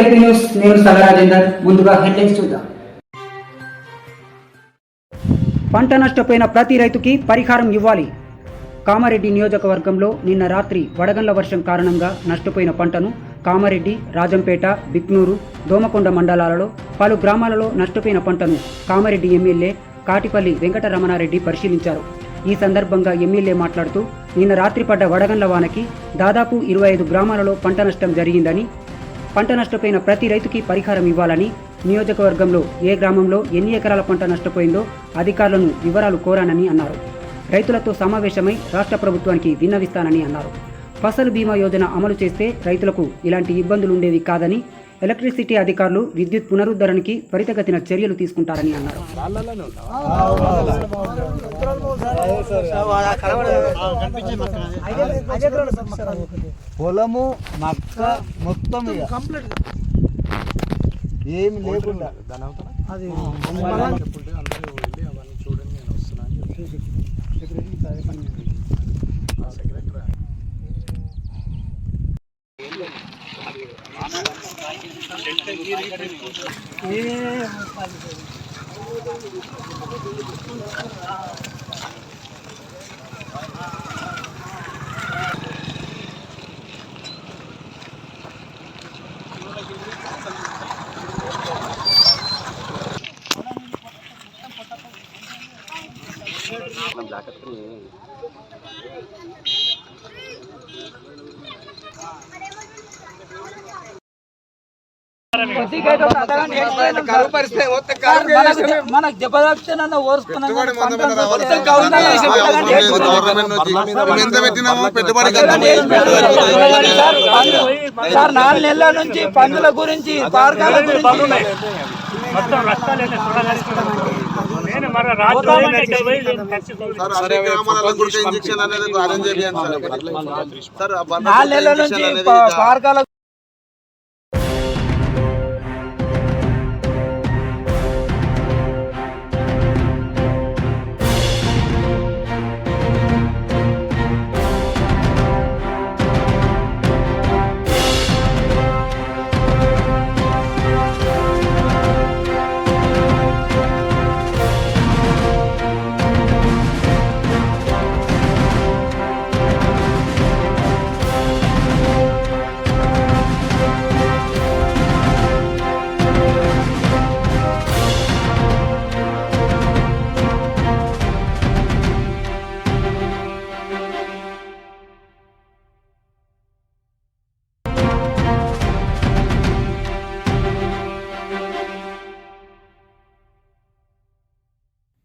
LP news. నేను సగరాజేందర్. ముందుగా headlines చూద్దాం. పంట నష్టపోయిన ప్రతి రైతుకి పరిహారం ఇవ్వాలి. కామారెడ్డి నియోజకవర్గంలో నిన్న రాత్రి వడగండ్ల వర్షం కారణంగా నష్టపోయిన పంటను కామారెడ్డి, రాజంపేట, బిక్నూరు, దోమకొండ మండలాలలో పలు గ్రామాలలో నష్టపోయిన పంటను కామారెడ్డి ఎమ్మెల్యే కాటిపల్లి వెంకటరమణారెడ్డి పరిశీలించారు. ఈ సందర్భంగా ఎమ్మెల్యే మాట్లాడుతూ నిన్న రాత్రి పడ్డ వడగండ్ల వానకి దాదాపు 25 గ్రామాలలో పంట నష్టం జరిగిందని, పంట నష్టపోయిన ప్రతి రైతుకి పరిహారం ఇవ్వాలని, నియోజకవర్గంలో ఏ గ్రామంలో ఎన్ని ఎకరాల పంట నష్టపోయిందో అధికారులను వివరాలు కోరానని అన్నారు. రైతులతో సమావేశమై రాష్ట్ర ప్రభుత్వానికి విన్నవిస్తానని అన్నారు. ఫసల్ బీమా యోజన అమలు చేస్తే రైతులకు ఇలాంటి ఇబ్బందులు ఉండేవి కాదని, ఎలక్ట్రిసిటీ అధికారులు విద్యుత్ పునరుద్ధరణకి త్వరితగతిన చర్యలు తీసుకుంటారని అన్నారు. పొలము మక్క మొత్తం ఏమి లేకుండా అది మనకు జబర్దస్త్ ఓర్చుకున్నాం. సార్ 4 నెలల నుంచి పందుల గురించి పార్కాల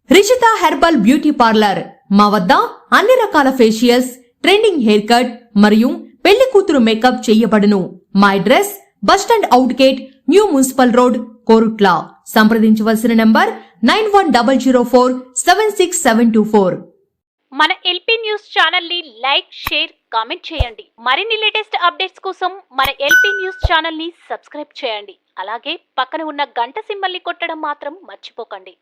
రిషిత హెర్బల్ బ్యూటీ పార్లర్. మా వద్ద అన్ని రకాల ఫేషియల్స్, ట్రెండింగ్ హెయిర్ కట్ మరియు పెళ్లి కూతురు మేకప్ చేయబడును. మా address bus stand out gate, new municipal road, Korutla. సంప్రదించవలసిన నంబర్ 9100476724. మన ఎల్పీ న్యూస్ ఛానల్ ని లైక్, షేర్, కామెంట్ చేయండి. మరిన్ని లేటెస్ట్ అప్డేట్స్ కోసం మన ఎల్పీ న్యూస్ ఛానల్ ని సబ్స్క్రైబ్ చేయండి. అలాగే పక్కన ఉన్న గంట సింబల్ ని కొట్టడం మాత్రం మర్చిపోకండి.